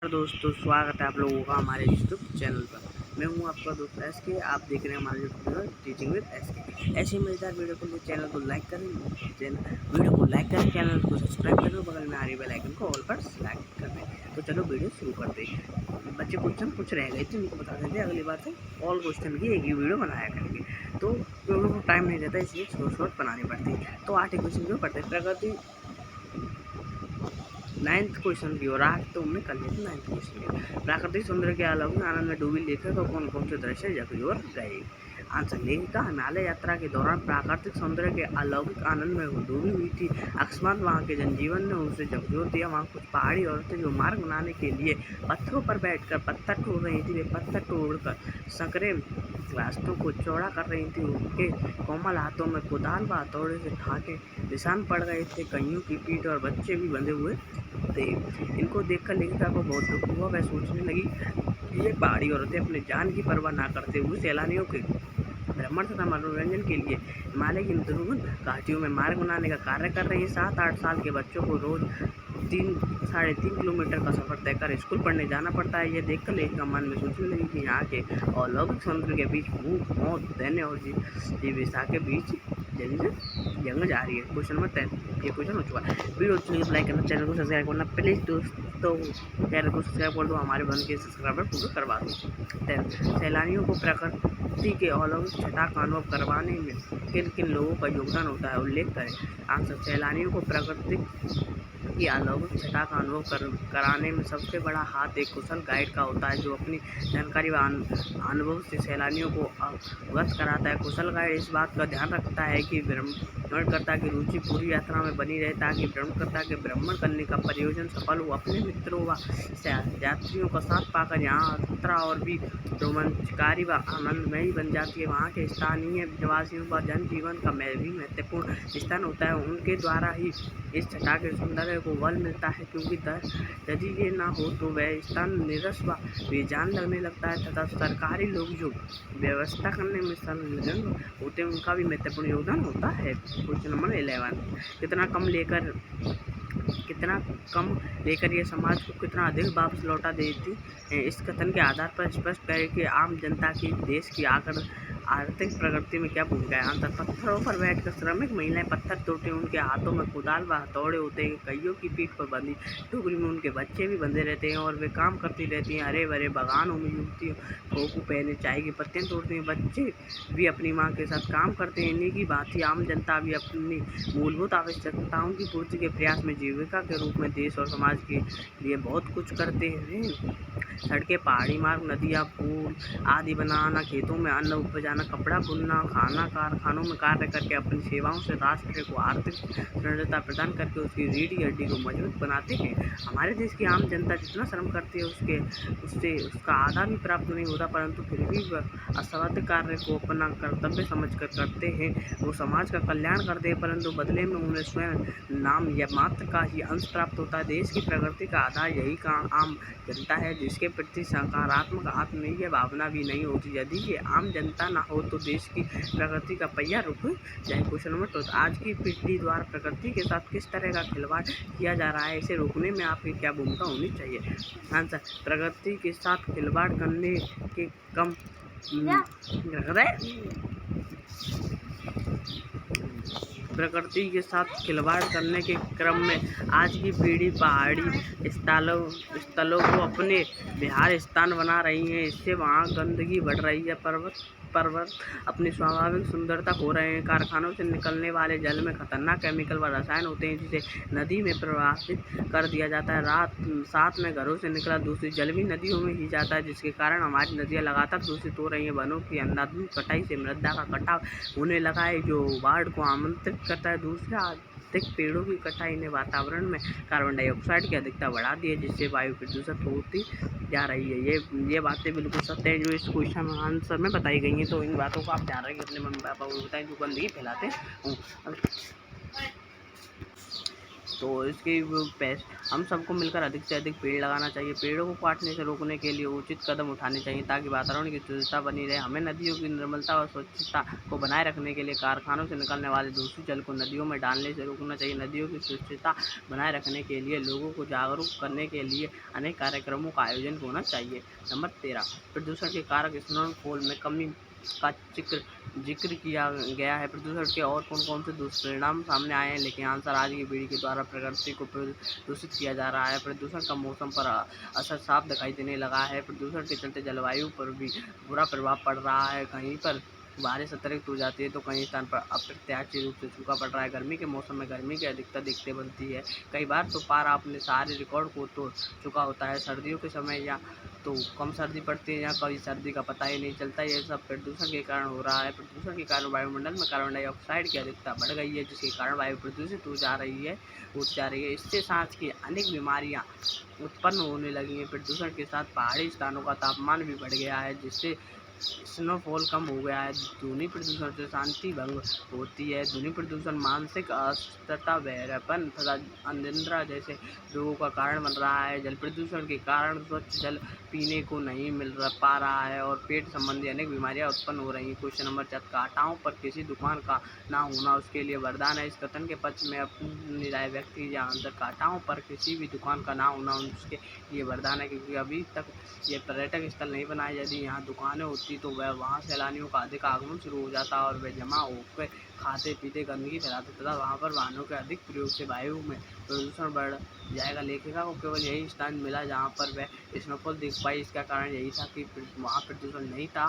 दोस्तों, स्वागत है आप लोगों का हमारे यूट्यूब चैनल पर। मैं हूं आपका दोस्त एस के। आप देख रहे हैं हमारे YouTube channel teaching with S के। ऐसी मजेदार वीडियो के लिए चैनल को लाइक करें, चैनल को सब्सक्राइब करें, बगल में आ रही बेल आइकन को ऑल पर सेलेक्ट कर दें। तो चलो वीडियो शुरू करते हैं। बच्चे क्वेश्चन कुछ रह गए थे, उनको बता देते, अगली बार से ऑल क्वेश्चन की एक ही वीडियो बनाया करेंगे। तो लोगों को टाइम नहीं रहता, इसलिए शॉर्ट बनानी पड़ती है। तो 8 क्वेश्चन जो पढ़ते हैं, प्रगति 9th क्वेश्चन की ओर। आज तो हमने कर लिया था 9th क्वेश्चन की। प्राकृतिक सौंदर्य के अलग आनंद में डूबी लेखक और कौन कौन से दृश्य जगह ओर गए। आंसर, लेखिका हिमालय यात्रा के दौरान प्राकृतिक सौंदर्य के अलौकिक आनंद में डूबी हुई थी। अकस्मात वहाँ के जनजीवन ने उसे झकझोर दिया। वहाँ कुछ पहाड़ी औरतें जो मार्ग बनाने के लिए पत्थरों पर बैठकर पत्थर तोड़ रही थी, वे पत्थर तोड़कर संकरे रास्तों को चौड़ा कर रही थी। उनके कोमल हाथों में कुदाल व हथौड़े से ठाके निशान पड़ गए थे। कईयों की पीठ और बच्चे भी बंधे हुए थे। इनको देखकर लेखिका को बहुत दुख हुआ। वह सोचने लगी, ये पहाड़ी औरतें अपनी जान की परवाह ना करते हुए सैलानियों के भ्रमण तथा मनोरंजन के लिए हिमालय की दुर्गम घाटियों में मार्ग बनाने का कार्य कर रही है। 7-8 साल के बच्चों को रोज 3-3.5 किलोमीटर का सफर तय कर स्कूल पढ़ने जाना पड़ता है। यह देखकर लेखिका मन में सोचने लगी कि यहाँ के अलौकिक सौंदर्य के बीच भूख, मौत, दैन्य और जीविका के बीच जंग जारी है। क्वेश्चन नंबर 10 ये क्वेश्चन हो चुका है। वीडियो अच्छी लगी लाइक करना, चैनल को सब्सक्राइब करना प्लीज दोस्तों। चैनल को सब्सक्राइब कर दो, हमारे बन के सब्सक्राइबर पूरा करवा दो। 10 सैलानियों को प्रकृति के अलौकिक छटा का अनुभव करवाने में किन किन लोगों का योगदान होता है, उल्लेख करें। आंसर, सैलानियों को प्रकृति की अलौकिक छटा का अनुभव कराने में सबसे बड़ा हाथ एक कुशल गाइड का होता है, जो अपनी जानकारी व अनुभव से सैलानियों को अवगत कराता है। कुशल गाइड इस बात का ध्यान रखता है कि भ्रमणकर्ता की रुचि पूरी यात्रा में बनी रहे, ताकि भ्रमणकर्ता के भ्रमण करने का प्रयोजन सफल हो। अपने मित्रों व यात्रियों का साथ पाकर यहाँ यात्रा और भी रोमांचकारी व आनंदमयी बन जाती है। वहाँ के स्थानीय निवासियों व जनजीवन का भी महत्वपूर्ण स्थान होता है। उनके द्वारा ही इस छटा के सौंदर्य को बल मिलता है, क्योंकि यदि ये ना हो तो वह स्थान निरस व बेजान लगने लगता है। तथा सरकारी लोग जो व्यवस्था करने में संलग्न होते हैं, उनका भी महत्वपूर्ण योगदान होता है। क्वेश्चन नंबर 11 कितना कम लेकर ये समाज को कितना अधिक वापस लौटा देती है। इस कथन के आधार पर स्पष्ट करें कि आम जनता की देश की आर्थिक प्रगति में क्या भूमिका है। आंसर, पत्थरों पर बैठकर श्रमिक महिलाएं पत्थर तोड़ती हैं। उनके हाथों में कुदाल व हथौड़े होते हैं। कईयों की पीठ पर बंधी टोकरी में उनके बच्चे भी बंधे रहते हैं और वे काम करती रहती हैं। हरे भरे बागानों में युवतियों खोखू पहने चाय की पत्तियाँ तोड़ती हैं। बच्चे भी अपनी माँ के साथ काम करते हैं। इन्हीं की भांति आम जनता भी अपनी मूलभूत आवश्यकताओं की पूर्ति के प्रयास में जीविका के रूप में देश और समाज के लिए बहुत कुछ करते हैं। सड़कें, पहाड़ी मार्ग, नदियाँ, पुल आदि बनाना, खेतों में अन्न उपजाना, कपड़ा बुनना, खाना कारखानों में कार्य करके अपनी सेवाओं से राष्ट्र को आर्थिक सुदृढ़ता प्रदान करके उसकी रीढ़ हड्डी को मजबूत बनाते हैं। हमारे देश की आम जनता जितना श्रम करती है उससे उसका आधा भी प्राप्त नहीं होता, परंतु फिर भी वह असाध्य कार्य को अपना कर्तव्य समझकर करते हैं। वो समाज का कल्याण करते हैं, परंतु बदले में उन्हें स्वयं नाम या मात्र का ही अंश प्राप्त होता है। देश की प्रगति का आधार यही आम जनता है, जिसके प्रति सकारात्मक आत्मीय भावना भी नहीं होती। यदि ये आम जनता ना हो तो देश की प्रगति का पहिया रुक जाए। क्वेश्चन नंबर 12 आज की पीढ़ी द्वारा प्रकृति के साथ किस तरह का खिलवाड़ किया जा रहा है, इसे रोकने में आपकी क्या भूमिका होनी चाहिए। आंसर, प्रकृति के साथ खिलवाड़ करने के कम प्रकृति के साथ खिलवाड़ करने के क्रम में आज की पीढ़ी पहाड़ी स्थलों को अपने विहार स्थान बना रही है। इससे वहाँ गंदगी बढ़ रही है, पर्वत अपनी स्वाभाविक सुंदरता खो रहे हैं। कारखानों से निकलने वाले जल में खतरनाक केमिकल व रसायन होते हैं, जिसे नदी में प्रवाहित कर दिया जाता है। साथ में घरों से निकला दूषित जल भी नदियों में ही जाता है, जिसके कारण हमारी नदियाँ लगातार दूषित हो रही हैं। वनों की अंधाधुंध कटाई से मृदा का कटाव होने लगा है, जो बाढ़ को आमंत्रित करता है। दूसरा, अधिक पेड़ों की कटाई ने वातावरण में कार्बन डाइऑक्साइड की अधिकता बढ़ा दी है, जिससे वायु प्रदूषित होती जा रही है। ये बातें बिल्कुल सत्य है जो इस क्वेश्चन आंसर में बताई गई हैं। तो इन बातों को आप ध्यान रखें, अपने मम्मी पापा को बताएं जो गंदगी फैलाते हैं। तो इसके हम सबको मिलकर अधिक से अधिक पेड़ लगाना चाहिए। पेड़ों को काटने से रोकने के लिए उचित कदम उठाने चाहिए ताकि वातावरण की शुद्धता बनी रहे। हमें नदियों की निर्मलता और स्वच्छता को बनाए रखने के लिए कारखानों से निकलने वाले दूषित जल को नदियों में डालने से रोकना चाहिए। नदियों की स्वच्छता बनाए रखने के लिए लोगों को जागरूक करने के लिए अनेक कार्यक्रमों का आयोजन होना चाहिए। नंबर 13, प्रदूषण के कारक स्नोफॉल में कमी का जिक्र किया गया है। प्रदूषण के और कौन कौन से दुष्परिणाम सामने आए हैं, लेकिन आंसर आज की पीढ़ी के द्वारा प्रकृति को प्रदूषित किया जा रहा है। प्रदूषण का मौसम पर असर साफ दिखाई देने लगा है। प्रदूषण के चलते जलवायु पर भी बुरा प्रभाव पड़ रहा है। कहीं पर बारिश अतिरिक्त हो जाती है तो कई स्थान पर अप्रत्याशित रूप से सूखा पड़ रहा है। गर्मी के मौसम में गर्मी की अधिकता देखते बनती है। कई बार तो पारा अपने सारे रिकॉर्ड को तोड़ चुका होता है। सर्दियों के समय या तो कम सर्दी पड़ती है या कभी सर्दी का पता ही नहीं चलता। यह सब प्रदूषण के कारण हो रहा है। प्रदूषण के कारण वायुमंडल में कार्बन डाइऑक्साइड की अधिकता बढ़ गई है, जिसके कारण वायु प्रदूषित हो जा रही है। इससे सांस की अनेक बीमारियां उत्पन्न होने लगी हैं। प्रदूषण के साथ पहाड़ी स्थानों का तापमान भी बढ़ गया है, जिससे स्नोफॉल कम हो गया है। ध्वनि प्रदूषण से शांति भंग होती है। ध्वनि प्रदूषण मानसिक अस्वस्थता, बहरापन तथा अनिद्रा जैसे रोगों का कारण बन रहा है। जल प्रदूषण के कारण स्वच्छ जल पीने को नहीं पा रहा है और पेट संबंधी अनेक बीमारियां उत्पन्न हो रही हैं। क्वेश्चन नंबर 4, कांटाओं पर किसी दुकान का ना होना उसके लिए वरदान है। इस कथन के पक्ष में अपनी राय व्यक्त कीजिए। आंसर, कांटाओं पर किसी भी दुकान का ना होना उसके लिए वरदान है, क्योंकि अभी तक ये पर्यटक स्थल नहीं बना है। यदि यहाँ दुकानें होती तो वह वहाँ सैलानियों का अधिक आगमन शुरू हो जाता और वे जमा होकर खाते पीते गंदगी फैलाते तथा वहाँ पर वाहनों के अधिक प्रयोग से वायु में प्रदूषण बढ़ जाएगा। लेखिका को केवल यही स्थान मिला जहाँ पर वह स्नोफॉल देख पाई। इसका कारण यही था कि वहाँ प्रदूषण नहीं था।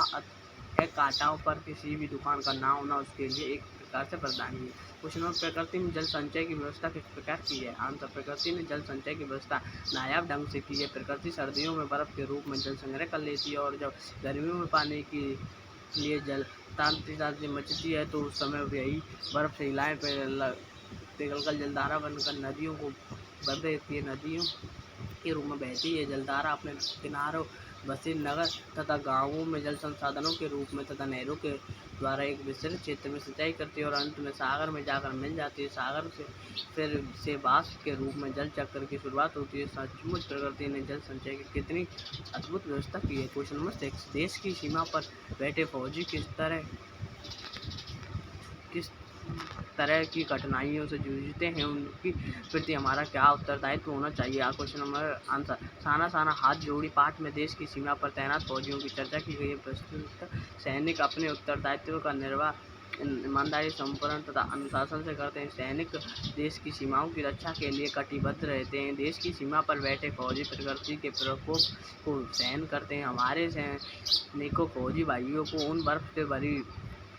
कांटाओं पर किसी भी दुकान का ना होना उसके लिए एक प्रकार से वरदान है। क्वेश्चन नंबर, प्रकृति में जल संचय की व्यवस्था किस प्रकार की है। आंसर, प्रकृति ने जल संचय की व्यवस्था नायाब ढंग से की है। प्रकृति सर्दियों में बर्फ के रूप में जल संग्रह कर लेती है और जब गर्मियों में पानी के लिए जल तांत्रिक मचती है तो उस समय यही बर्फ से हिलाएं पिघलकर जलधारा बनकर नदियों को भर देती है। नदियों के रूप में बहती है जलधारा अपने किनारों बसे नगर तथा गांवों में जल संसाधनों के रूप में तथा नहरों के द्वारा एक विस्तृत क्षेत्र में सिंचाई करती है और अंत में सागर में जाकर मिल जाती है। सागर से फिर से वाष्प के रूप में जल चक्र की शुरुआत होती है। सचमुच प्रकृति ने जल संचय की कितनी अद्भुत व्यवस्था की है। क्वेश्चन नंबर 6, देश की सीमा पर बैठे फौजी किस तरह की कठिनाइयों से जूझते हैं, उनकी प्रति हमारा क्या उत्तरदायित्व होना चाहिए। क्वेश्चन नंबर आंसर, साना हाथ जोड़ी पाठ में देश की सीमा पर तैनात फौजियों की चर्चा की गई है। प्रस्तुत सैनिक अपने उत्तरदायित्व का निर्वाह ईमानदारी, संपूर्ण तथा अनुशासन से करते हैं। सैनिक देश की सीमाओं की रक्षा के लिए कटिबद्ध रहते हैं। देश की सीमा पर बैठे फौजी प्रकृति के प्रकोप को सहन करते हैं। हमारे सैनिकों फौजी भाइयों को उन बर्फ से भरी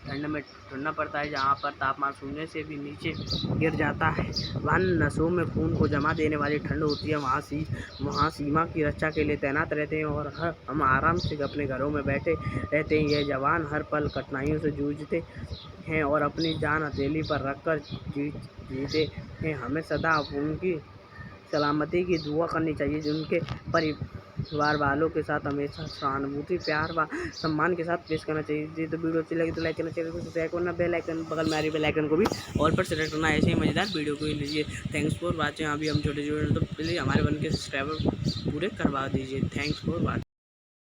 ठंड में ढूंढना पड़ता है जहाँ पर तापमान शून्य से भी नीचे गिर जाता है। वहाँ नसों में खून को जमा देने वाली ठंड होती है। वहाँ सीमा की रक्षा के लिए तैनात रहते हैं और हम आराम से अपने घरों में बैठे रहते हैं। यह जवान हर पल कठिनाइयों से जूझते हैं और अपनी जान हथेली पर रखकर जीते हैं। हमें सदा उनकी सलामती की दुआ करनी चाहिए, जिनके परिवार वालों के साथ हमेशा सहानुभूति, प्यार व सम्मान के साथ पेश करना चाहिए। तो वीडियो अच्छी लगी तो लाइक करना चाहिए, सब्सक्राइब करना, बेल आइकन बगल में आ रही बेल आइकन को भी ऑल पर सेलेक्ट करना। ऐसे ही मज़ेदार वीडियो को लीजिए। Thanks for watching. अभी हम छोटे तो प्लीज़ हमारे बन के सब्सक्राइबर पूरे करवा दीजिए। Thanks for watching.